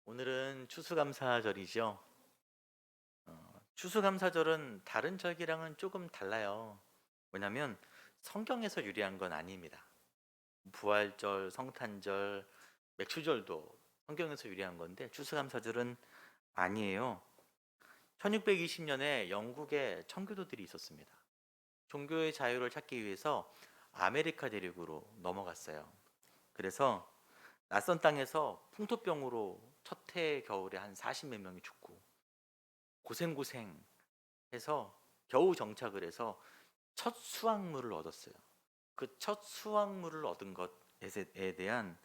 오늘은 추수감사절이죠. 추수감사절은 다른 절기랑은 조금 달라요. 왜냐하면 성경에서 유래한 건 아닙니다. 부활절, 성탄절, 맥추절도 성경에서 유래한 건데 추수감사절은 아니에요. 1620년에 영국에 청교도들이 있었습니다. 종교의 자유를 찾기 위해서 아메리카 대륙으로 넘어갔어요. 그래서 낯선 땅에서 풍토병으로 첫 해 겨울에 한 40몇 명이 죽고 고생고생 해서 겨우 정착을 해서 첫 수확물을 얻었어요. 그 첫 수확물을 얻은 것에 대한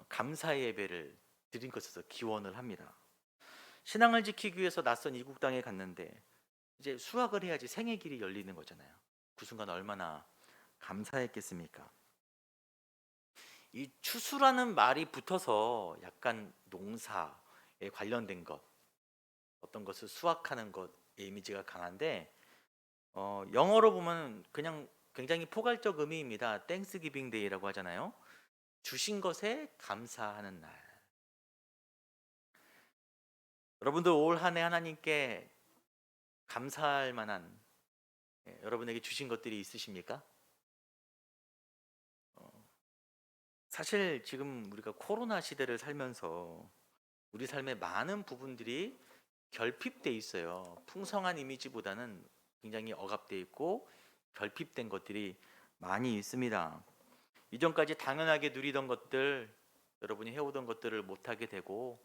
감사 예배를 드린 것에서 기원을 합니다. 신앙을 지키기 위해서 낯선 이국 땅에 갔는데 이제 수확을 해야지 생의 길이 열리는 거잖아요. 그 순간 얼마나 감사했겠습니까? 이 추수라는 말이 붙어서 약간 농사에 관련된 것, 어떤 것을 수확하는 것의 이미지가 강한데 영어로 보면 그냥 굉장히 포괄적 의미입니다. 땡스기빙 데이라고 하잖아요. 주신 것에 감사하는 날. 여러분들 올 한 해 하나님께 감사할 만한 여러분에게 주신 것들이 있으십니까? 사실 지금 우리가 코로나 시대를 살면서 우리 삶의 많은 부분들이 결핍돼 있어요. 풍성한 이미지보다는 굉장히 억압돼 있고 결핍된 것들이 많이 있습니다. 이전까지 당연하게 누리던 것들, 여러분이 해오던 것들을 못하게 되고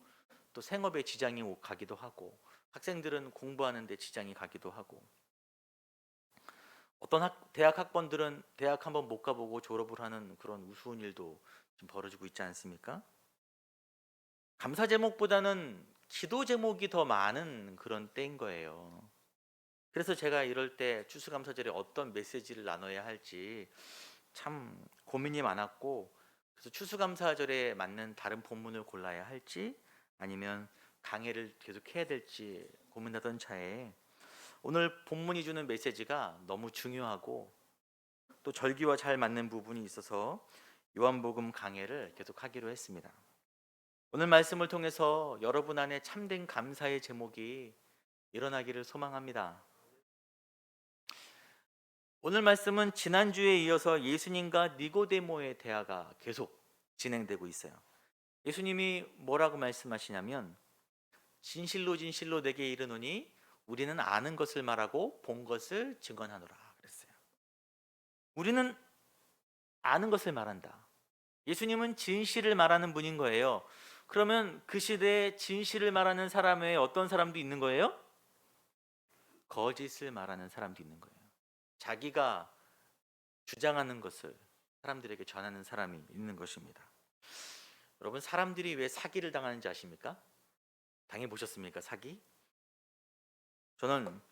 또 생업에 지장이 가기도 하고 학생들은 공부하는 데 지장이 가기도 하고 어떤 대학 학번들은 대학 한번 못 가보고 졸업을 하는 그런 우스운 일도 좀 벌어지고 있지 않습니까? 감사 제목보다는 기도 제목이 더 많은 그런 때인 거예요. 그래서 제가 이럴 때 추수감사절에 어떤 메시지를 나눠야 할지 참 고민이 많았고, 그래서 추수감사절에 맞는 다른 본문을 골라야 할지 아니면 강해를 계속 해야 될지 고민하던 차에 오늘 본문이 주는 메시지가 너무 중요하고 또 절기와 잘 맞는 부분이 있어서 요한복음 강해를 계속 하기로 했습니다. 오늘 말씀을 통해서 여러분 안에 참된 감사의 제목이 일어나기를 소망합니다. 오늘 말씀은 지난주에 이어서 예수님과 니고데모의 대화가 계속 진행되고 있어요. 예수님이 뭐라고 말씀하시냐면 진실로 진실로 내게 이르노니 우리는 아는 것을 말하고 본 것을 증언하노라 그랬어요. 우리는 아는 것을 말한다. 예수님은 진실을 말하는 분인 거예요. 그러면 그 시대에 진실을 말하는 사람 외에 어떤 사람도 있는 거예요? 거짓을 말하는 사람도 있는 거예요. 자기가 주장하는 것을 사람들에게 전하는 사람이 있는 것입니다. 여러분, 사람들이 왜 사기를 당하는지 아십니까? 당해 보셨습니까? 사기? 저는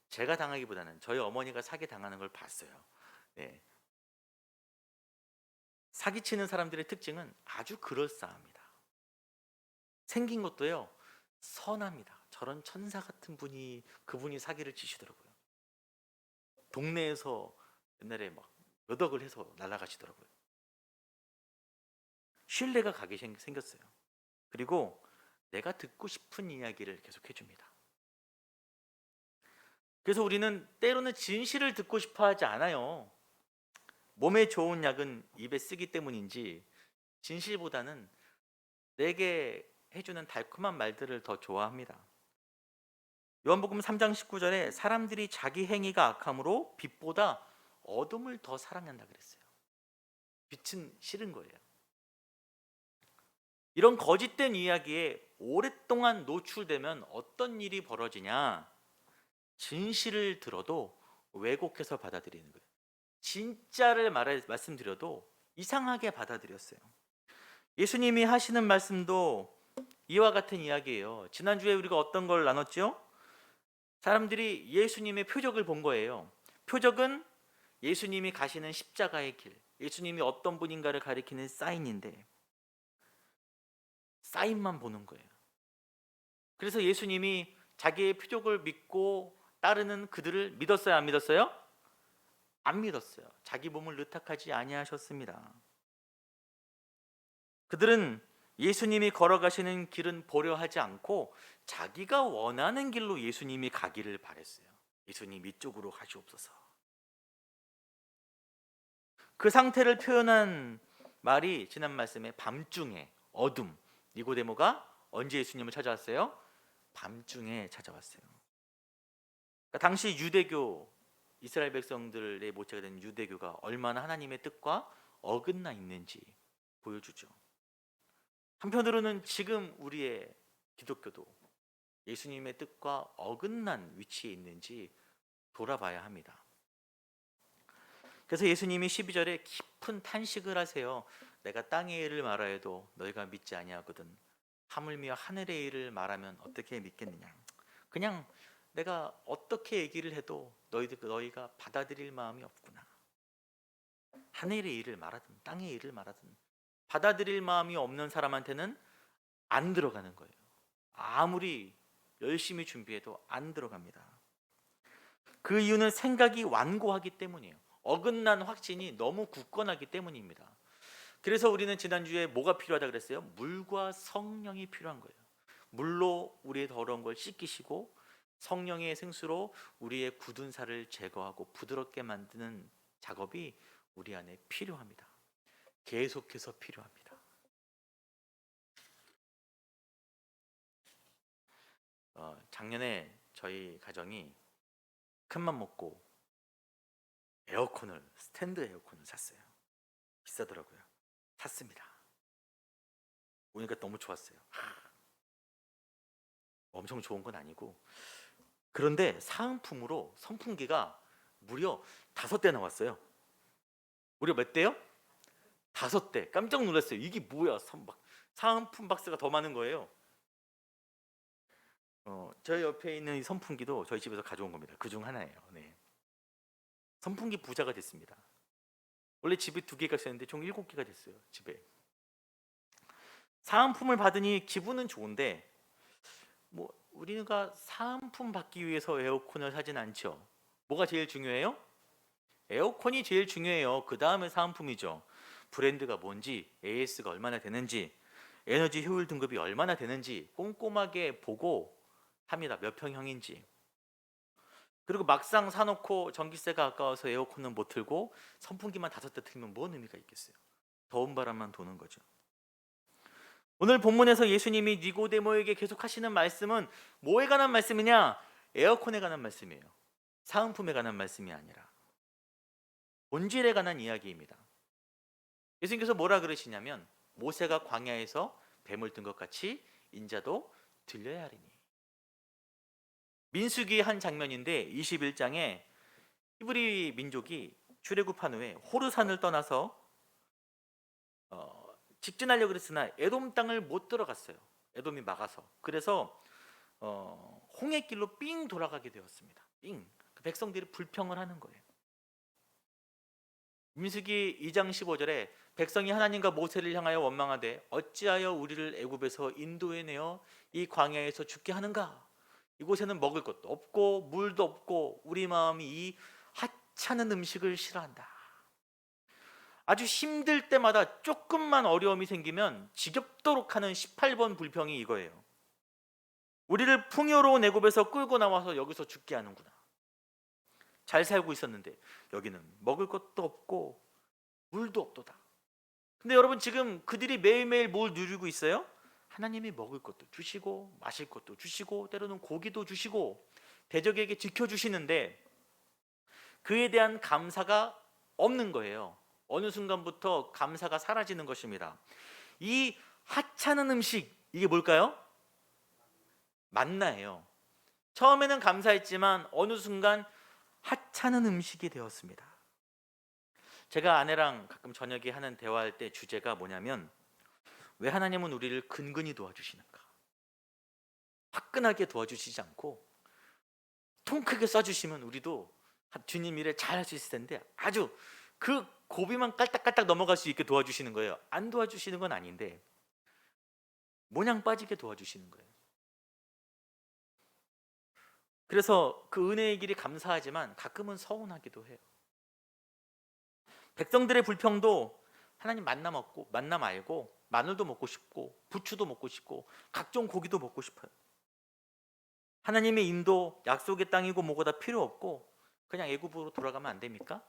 제가 당하기보다는 저희 어머니가 사기 당하는 걸 봤어요. 네. 사기치는 사람들의 특징은 아주 그럴싸합니다. 생긴 것도요 선합니다. 저런 천사 같은 분이 그분이 사기를 치시더라고요. 동네에서 옛날에 막 몇 억을 해서 날아가시더라고요. 신뢰가 가게 생겼어요. 그리고 내가 듣고 싶은 이야기를 계속 해줍니다. 그래서 우리는 때로는 진실을 듣고 싶어 하지 않아요. 몸에 좋은 약은 입에 쓰기 때문인지 진실보다는 내게 해주는 달콤한 말들을 더 좋아합니다. 요한복음 3장 19절에 사람들이 자기 행위가 악함으로 빛보다 어둠을 더 사랑한다 그랬어요. 빛은 싫은 거예요. 이런 거짓된 이야기에 오랫동안 노출되면 어떤 일이 벌어지냐? 진실을 들어도 왜곡해서 받아들이는 거예요. 진짜를 말씀드려도 이상하게 받아들였어요. 예수님이 하시는 말씀도 이와 같은 이야기예요. 지난주에 우리가 어떤 걸 나눴죠? 사람들이 예수님의 표적을 본 거예요. 표적은 예수님이 가시는 십자가의 길, 예수님이 어떤 분인가를 가리키는 사인인데 사인만 보는 거예요. 그래서 예수님이 자기의 표적을 믿고 따르는 그들을 믿었어요, 안 믿었어요? 안 믿었어요. 자기 몸을 의탁하지 아니하셨습니다. 그들은 예수님이 걸어가시는 길은 보려 하지 않고 자기가 원하는 길로 예수님이 가기를 바랬어요. 예수님 이쪽으로 가시옵소서. 그 상태를 표현한 말이 지난 말씀에 밤중에 어둠. 니고데모가 언제 예수님을 찾아왔어요? 밤중에 찾아왔어요. 그러니까 당시 유대교, 이스라엘 백성들의 모체가 된 유대교가 얼마나 하나님의 뜻과 어긋나 있는지 보여주죠. 한편으로는 지금 우리의 기독교도 예수님의 뜻과 어긋난 위치에 있는지 돌아봐야 합니다. 그래서 예수님이 12절에 깊은 탄식을 하세요. 내가 땅의 일을 말하여도 너희가 믿지 아니하거든 하물며 하늘의 일을 말하면 어떻게 믿겠느냐. 그냥 내가 어떻게 얘기를 해도 너희가 받아들일 마음이 없구나. 하늘의 일을 말하든 땅의 일을 말하든 받아들일 마음이 없는 사람한테는 안 들어가는 거예요. 아무리 열심히 준비해도 안 들어갑니다. 그 이유는 생각이 완고하기 때문이에요. 어긋난 확신이 너무 굳건하기 때문입니다. 그래서 우리는 지난주에 뭐가 필요하다 그랬어요? 물과 성령이 필요한 거예요. 물로 우리의 더러운 걸 씻기시고 성령의 생수로 우리의 굳은 살을 제거하고 부드럽게 만드는 작업이 우리 안에 필요합니다. 계속해서 필요합니다. 작년에 저희 가정이 큰맘 먹고 스탠드 에어컨을 샀어요. 비싸더라고요. 샀습니다. 보니까 너무 좋았어요. 엄청 좋은 건 아니고, 그런데 사은품으로 선풍기가 무려 5대 나왔어요. 무려 몇 대요? 5대. 깜짝 놀랐어요. 이게 뭐야? 사은품 박스가 더 많은 거예요. 저희 옆에 있는 이 선풍기도 저희 집에서 가져온 겁니다. 그중 하나예요. 네. 선풍기 부자가 됐습니다. 원래 집에 2개가 있었는데 총 7개가 됐어요. 집에. 사은품을 받으니 기분은 좋은데 우리가 사은품 받기 위해서 에어컨을 사진 않죠. 뭐가 제일 중요해요? 에어컨이 제일 중요해요. 그 다음에 사은품이죠. 브랜드가 뭔지, AS가 얼마나 되는지, 에너지 효율 등급이 얼마나 되는지 꼼꼼하게 보고 합니다. 몇 평형인지. 그리고 막상 사놓고 전기세가 아까워서 에어컨은 못 틀고 선풍기만 5대 틀면 뭔 의미가 있겠어요? 더운 바람만 도는 거죠. 오늘 본문에서 예수님이 니고데모에게 계속 하시는 말씀은 뭐에 관한 말씀이냐? 에어컨에 관한 말씀이에요. 사은품에 관한 말씀이 아니라 본질에 관한 이야기입니다. 예수님께서 뭐라 그러시냐면 모세가 광야에서 뱀을 든 것 같이 인자도 들려야 하리니. 민수기 한 장면인데 21장에 히브리 민족이 출애굽한 후에 호르산을 떠나서 직진하려고 그랬으나 에돔 땅을 못 들어갔어요. 에돔이 막아서. 그래서 홍해길로 삥 돌아가게 되었습니다. 삥. 그 백성들이 불평을 하는 거예요. 민수기 2장 15절에 백성이 하나님과 모세를 향하여 원망하되 어찌하여 우리를 애굽에서 인도해 내어 이 광야에서 죽게 하는가? 이곳에는 먹을 것도 없고 물도 없고 우리 마음이 이 하찮은 음식을 싫어한다. 아주 힘들 때마다 조금만 어려움이 생기면 지겹도록 하는 18번 불평이 이거예요. 우리를 풍요로운 애굽에서 끌고 나와서 여기서 죽게 하는구나. 잘 살고 있었는데 여기는 먹을 것도 없고 물도 없도다. 근데 여러분 지금 그들이 매일매일 뭘 누리고 있어요? 하나님이 먹을 것도 주시고 마실 것도 주시고 때로는 고기도 주시고 대적에게 지켜주시는데 그에 대한 감사가 없는 거예요. 어느 순간부터 감사가 사라지는 것입니다. 이 하찮은 음식, 이게 뭘까요? 만나예요. 처음에는 감사했지만 어느 순간 하찮은 음식이 되었습니다. 제가 아내랑 가끔 저녁에 하는 대화할 때 주제가 뭐냐면, 왜 하나님은 우리를 근근히 도와주시는가? 화끈하게 도와주시지 않고 통 크게 쏴주시면 우리도 주님 일을 잘 할 수 있을 텐데 아주 그 고비만 깔딱깔딱 넘어갈 수 있게 도와주시는 거예요. 안 도와주시는 건 아닌데 모냥 빠지게 도와주시는 거예요. 그래서 그 은혜의 길이 감사하지만 가끔은 서운하기도 해요. 백성들의 불평도 하나님 만나 먹고 만나 말고 마늘도 먹고 싶고 부추도 먹고 싶고 각종 고기도 먹고 싶어요. 하나님의 인도 약속의 땅이고 뭐고 다 필요 없고 그냥 애굽으로 돌아가면 안 됩니까?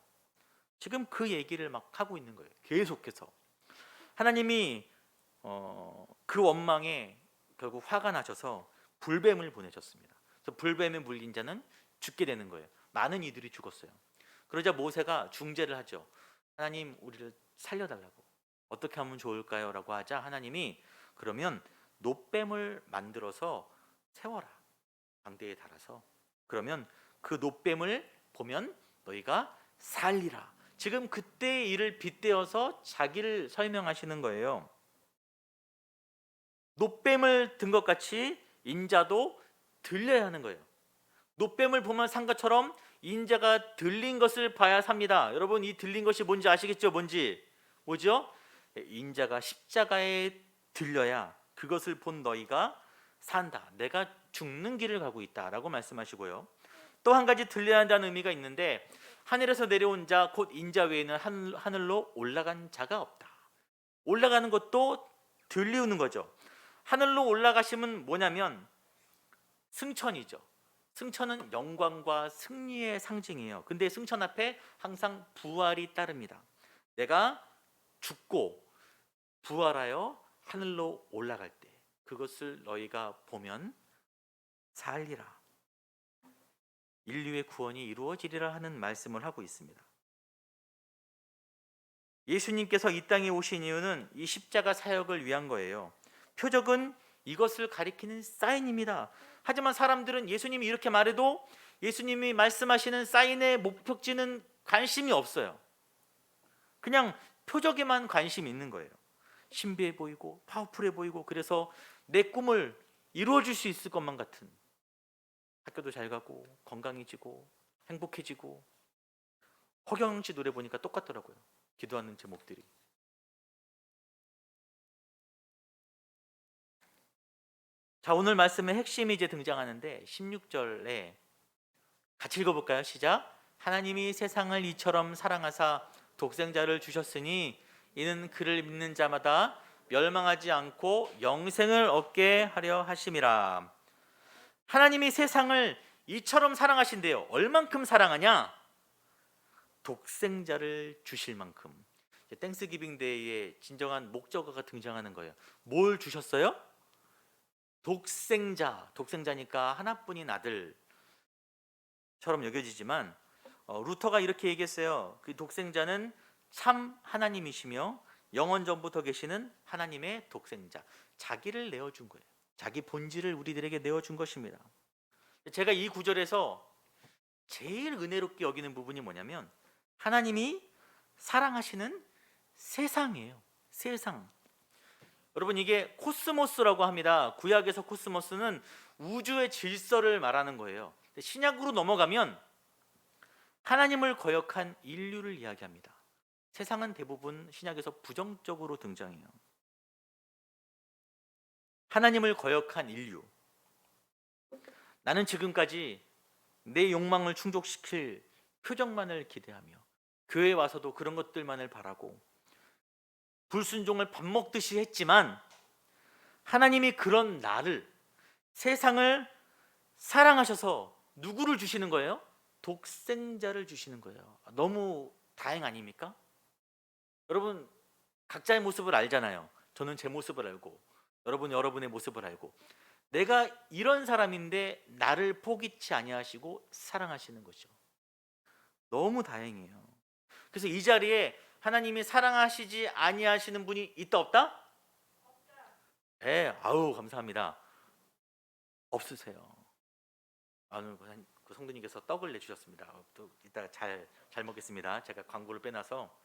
지금 그 얘기를 막 하고 있는 거예요. 계속해서 하나님이 그 원망에 결국 화가 나셔서 불뱀을 보내셨습니다. 그래서 불뱀에 물린 자는 죽게 되는 거예요. 많은 이들이 죽었어요. 그러자 모세가 중재를 하죠. 하나님, 우리를 살려달라고, 어떻게 하면 좋을까요? 라고 하자 하나님이 그러면 놋뱀을 만들어서 세워라, 광대에 달아서. 그러면 그 놋뱀을 보면 너희가 살리라. 지금 그때의 일을 빗대어서 자기를 설명하시는 거예요. 놋뱀을 든 것 같이 인자도 들려야 하는 거예요. 놋뱀을 보면 산 것처럼 인자가 들린 것을 봐야 삽니다. 여러분, 이 들린 것이 뭔지 아시겠죠? 뭐죠? 인자가 십자가에 들려야 그것을 본 너희가 산다. 내가 죽는 길을 가고 있다라고 말씀하시고요. 또 한 가지 들려야 한다는 의미가 있는데, 하늘에서 내려온 자 곧 인자 외에는 하늘로 올라간 자가 없다. 올라가는 것도 들리우는 거죠. 하늘로 올라가심은 뭐냐면 승천이죠. 승천은 영광과 승리의 상징이에요. 근데 승천 앞에 항상 부활이 따릅니다. 내가 죽고 부활하여 하늘로 올라갈 때 그것을 너희가 보면 살리라. 인류의 구원이 이루어지리라 하는 말씀을 하고 있습니다. 예수님께서 이 땅에 오신 이유는 이 십자가 사역을 위한 거예요. 표적은 이것을 가리키는 사인입니다. 하지만 사람들은 예수님이 이렇게 말해도 예수님이 말씀하시는 사인의 목적지는 관심이 없어요. 그냥 표적에만 관심이 있는 거예요. 신비해 보이고 파워풀해 보이고, 그래서 내 꿈을 이루어줄 수 있을 것만 같은, 학교도 잘 가고 건강해지고 행복해지고. 허경 씨 노래 보니까 똑같더라고요. 기도하는 제목들이. 자, 오늘 말씀의 핵심이 이제 등장하는데 16절에 같이 읽어볼까요? 시작. 하나님이 세상을 이처럼 사랑하사 독생자를 주셨으니 이는 그를 믿는 자마다 멸망하지 않고 영생을 얻게 하려 하심이라. 하나님이 세상을 이처럼 사랑하신대요. 얼만큼 사랑하냐? 독생자를 주실 만큼. 땡스기빙 데이의 진정한 목적어가 등장하는 거예요. 뭘 주셨어요? 독생자. 독생자니까 하나뿐인 아들처럼 여겨지지만 루터가 이렇게 얘기했어요. 그 독생자는 참 하나님이시며 영원 전부터 계시는 하나님의 독생자. 자기를 내어준 거예요. 자기 본질을 우리들에게 내어준 것입니다. 제가 이 구절에서 제일 은혜롭게 여기는 부분이 뭐냐면, 하나님이 사랑하시는 세상이에요. 세상. 여러분, 이게 코스모스라고 합니다. 구약에서 코스모스는 우주의 질서를 말하는 거예요. 신약으로 넘어가면 하나님을 거역한 인류를 이야기합니다. 세상은 대부분 신약에서 부정적으로 등장해요. 하나님을 거역한 인류. 나는 지금까지 내 욕망을 충족시킬 표적만을 기대하며 교회에 와서도 그런 것들만을 바라고 불순종을 밥 먹듯이 했지만, 하나님이 그런 나를, 세상을 사랑하셔서 누구를 주시는 거예요? 독생자를 주시는 거예요. 너무 다행 아닙니까? 여러분, 각자의 모습을 알잖아요. 저는 제 모습을 알고 여러분의 모습을 알고 내가 이런 사람인데 나를 포기치 아니하시고 사랑하시는 거죠. 너무 다행이에요. 그래서 이 자리에 하나님이 사랑하시지 아니하시는 분이 있다 없다? 네, 아우 감사합니다. 없으세요. 오늘 그 성도님께서 떡을 내주셨습니다. 또 이따 잘 먹겠습니다. 제가 광고를 빼놔서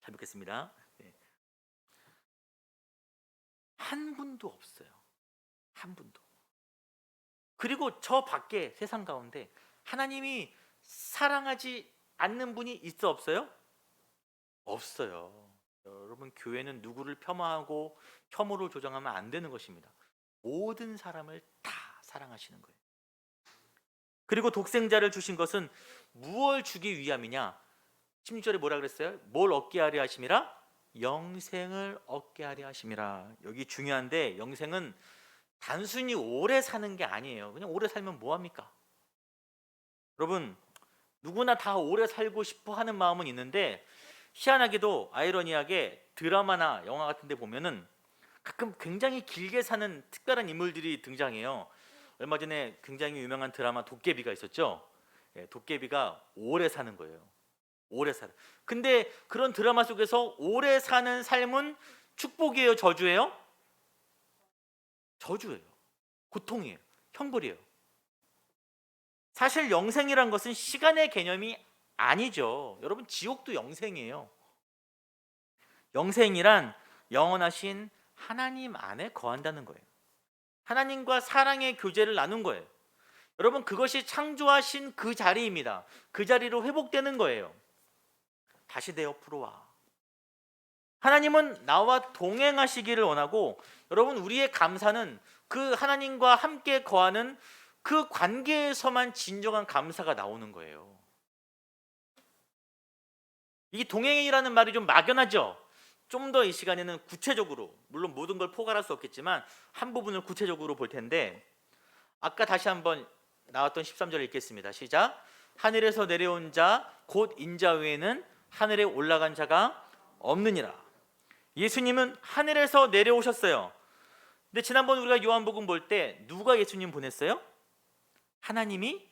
잘 먹겠습니다. 네. 한 분도 없어요. 한 분도. 그리고 저 밖에 세상 가운데 하나님이 사랑하지 않는 분이 있어 없어요? 없어요. 여러분 교회는 누구를 폄하하고 혐오로 조장하면 안 되는 것입니다. 모든 사람을 다 사랑하시는 거예요. 그리고 독생자를 주신 것은 무엇을 주기 위함이냐? 16절에 뭐라 그랬어요? 뭘 얻게 하려 하심이라? 영생을 얻게 하려 하심이라. 여기 중요한데 영생은 단순히 오래 사는 게 아니에요. 그냥 오래 살면 뭐합니까? 여러분 누구나 다 오래 살고 싶어 하는 마음은 있는데 희한하게도 아이러니하게 드라마나 영화 같은 데 보면은 가끔 굉장히 길게 사는 특별한 인물들이 등장해요. 얼마 전에 굉장히 유명한 드라마 도깨비가 있었죠. 예, 도깨비가 오래 사는 거예요. 오래 살아. 근데 그런 드라마 속에서 오래 사는 삶은 축복이에요, 저주예요? 저주예요. 고통이에요. 형벌이에요. 사실 영생이란 것은 시간의 개념이 아니죠. 여러분 지옥도 영생이에요. 영생이란 영원하신 하나님 안에 거한다는 거예요. 하나님과 사랑의 교제를 나눈 거예요. 여러분 그것이 창조하신 그 자리입니다. 그 자리로 회복되는 거예요. 다시 내 옆으로 와. 하나님은 나와 동행하시기를 원하고 여러분 우리의 감사는 그 하나님과 함께 거하는 그 관계에서만 진정한 감사가 나오는 거예요. 이 동행이라는 말이 좀 막연하죠. 좀 더 이 시간에는 구체적으로 물론 모든 걸 포괄할 수 없겠지만 한 부분을 구체적으로 볼 텐데 아까 다시 한번 나왔던 13절 읽겠습니다. 시작. 하늘에서 내려온 자 곧 인자 외에는 하늘에 올라간 자가 없느니라. 예수님은 하늘에서 내려오셨어요. 근데 지난번 우리가 요한복음 볼 때 누가 예수님 보냈어요? 하나님이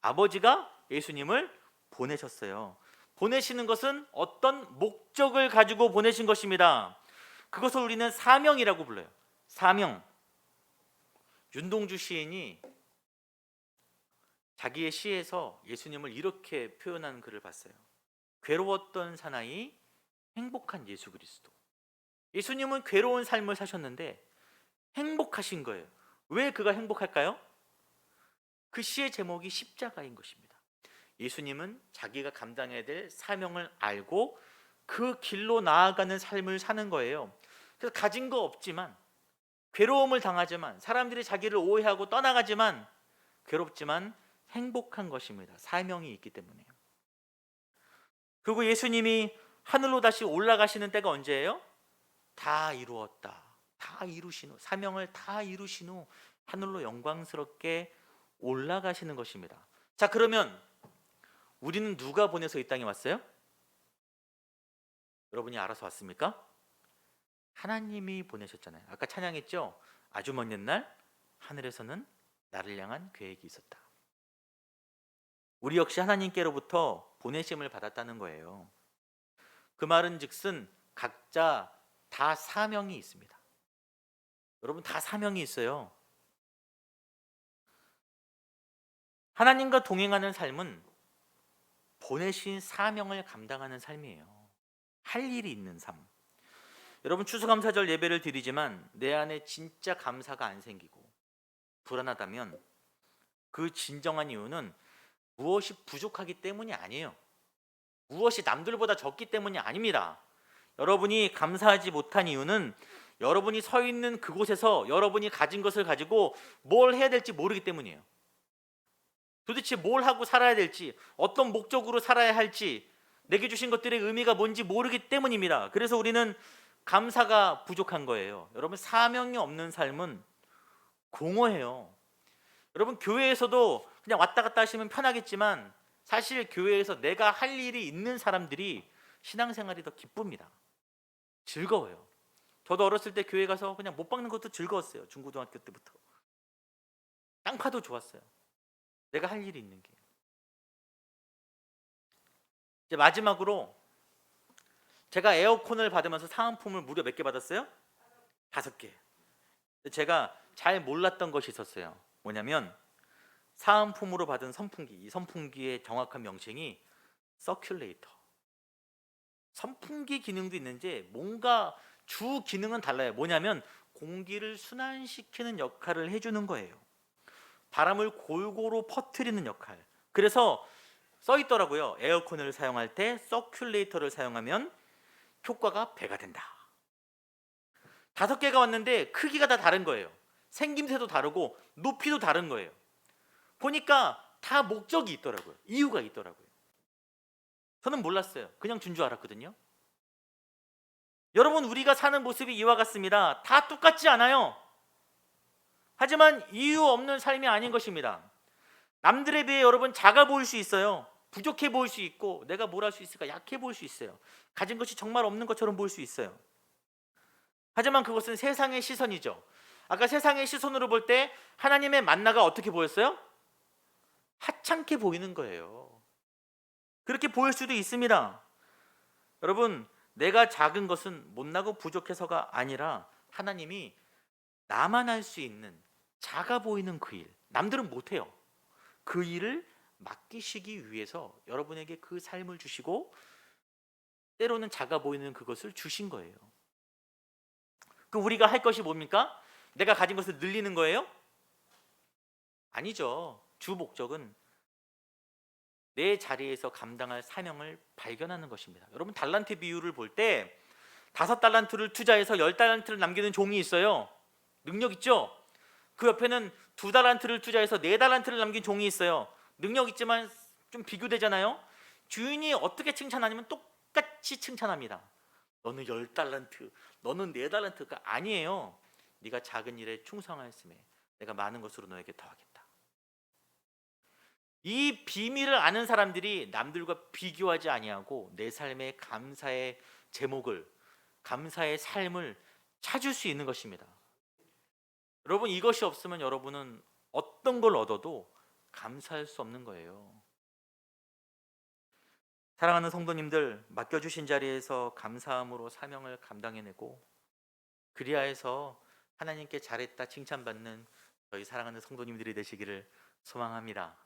아버지가 예수님을 보내셨어요. 보내시는 것은 어떤 목적을 가지고 보내신 것입니다. 그것을 우리는 사명이라고 불러요. 사명. 윤동주 시인이 자기의 시에서 예수님을 이렇게 표현한 글을 봤어요. 괴로웠던 사나이 행복한 예수 그리스도. 예수님은 괴로운 삶을 사셨는데 행복하신 거예요. 왜 그가 행복할까요? 그 시의 제목이 십자가인 것입니다. 예수님은 자기가 감당해야 될 사명을 알고 그 길로 나아가는 삶을 사는 거예요. 그래서 가진 거 없지만 괴로움을 당하지만 사람들이 자기를 오해하고 떠나가지만 괴롭지만 행복한 것입니다. 사명이 있기 때문에요. 그리고 예수님이 하늘로 다시 올라가시는 때가 언제예요? 다 이루었다. 다 이루신 후 사명을 다 이루신 후 하늘로 영광스럽게 올라가시는 것입니다. 자, 그러면 우리는 누가 보내서 이 땅에 왔어요? 여러분이 알아서 왔습니까? 하나님이 보내셨잖아요. 아까 찬양했죠? 아주 먼 옛날 하늘에서는 나를 향한 계획이 있었다. 우리 역시 하나님께로부터 보내심을 받았다는 거예요. 그 말은 즉슨 각자 다 사명이 있습니다. 여러분 다 사명이 있어요. 하나님과 동행하는 삶은 보내신 사명을 감당하는 삶이에요. 할 일이 있는 삶. 여러분 추수감사절 예배를 드리지만 내 안에 진짜 감사가 안 생기고 불안하다면 그 진정한 이유는 무엇이 부족하기 때문이 아니에요. 무엇이 남들보다 적기 때문이 아닙니다. 여러분이 감사하지 못한 이유는 여러분이 서 있는 그곳에서 여러분이 가진 것을 가지고 뭘 해야 될지 모르기 때문이에요. 도대체 뭘 하고 살아야 될지, 어떤 목적으로 살아야 할지, 내게 주신 것들의 의미가 뭔지 모르기 때문입니다. 그래서 우리는 감사가 부족한 거예요. 여러분 사명이 없는 삶은 공허해요. 여러분 교회에서도 그냥 왔다 갔다 하시면 편하겠지만 사실 교회에서 내가 할 일이 있는 사람들이 신앙생활이 더 기쁩니다. 즐거워요. 저도 어렸을 때 교회 가서 그냥 못 박는 것도 즐거웠어요. 중고등학교 때부터. 땅파도 좋았어요. 내가 할 일이 있는 게. 이제 마지막으로 제가 에어컨을 받으면서 사은품을 무려 몇 개 받았어요? 5개. 제가 잘 몰랐던 것이 있었어요. 뭐냐면 사은품으로 받은 선풍기, 이 선풍기의 정확한 명칭이 서큘레이터. 선풍기 기능도 있는지 뭔가 주 기능은 달라요. 뭐냐면 공기를 순환시키는 역할을 해주는 거예요. 바람을 골고루 퍼뜨리는 역할. 그래서 써 있더라고요. 에어컨을 사용할 때 서큘레이터를 사용하면 효과가 배가 된다. 5개가 왔는데 크기가 다 다른 거예요. 생김새도 다르고 높이도 다른 거예요. 보니까 다 목적이 있더라고요. 이유가 있더라고요. 저는 몰랐어요. 그냥 준 줄 알았거든요. 여러분, 우리가 사는 모습이 이와 같습니다. 다 똑같지 않아요. 하지만 이유 없는 삶이 아닌 것입니다. 남들에 비해 여러분 작아 보일 수 있어요. 부족해 보일 수 있고, 내가 뭘 할 수 있을까 약해 보일 수 있어요. 가진 것이 정말 없는 것처럼 보일 수 있어요. 하지만 그것은 세상의 시선이죠. 아까 세상의 시선으로 볼 때 하나님의 만나가 어떻게 보였어요? 하찮게 보이는 거예요. 그렇게 보일 수도 있습니다. 여러분, 내가 작은 것은 못나고 부족해서가 아니라 하나님이 나만 할 수 있는 작아 보이는 그 일, 남들은 못해요. 그 일을 맡기시기 위해서 여러분에게 그 삶을 주시고 때로는 작아 보이는 그것을 주신 거예요. 그 우리가 할 것이 뭡니까? 내가 가진 것을 늘리는 거예요? 아니죠. 주 목적은 내 자리에서 감당할 사명을 발견하는 것입니다. 여러분, 달란트 비율을 볼 때 5달란트를 투자해서 10달란트를 남기는 종이 있어요. 능력 있죠? 그 옆에는 2달란트를 투자해서 4달란트를 남긴 종이 있어요. 능력 있지만 좀 비교되잖아요. 주인이 어떻게 칭찬하냐면 똑같이 칭찬합니다. 너는 10달란트, 너는 4달란트가 아니에요. 네가 작은 일에 충성하였음에 내가 많은 것으로 너에게 더하겠다. 이 비밀을 아는 사람들이 남들과 비교하지 아니하고 내 삶의 감사의 제목을, 감사의 삶을 찾을 수 있는 것입니다. 여러분, 이것이 없으면 여러분은 어떤 걸 얻어도 감사할 수 없는 거예요. 사랑하는 성도님들, 맡겨주신 자리에서 감사함으로 사명을 감당해내고 그리하여서 하나님께 잘했다 칭찬받는 저희 사랑하는 성도님들이 되시기를 소망합니다.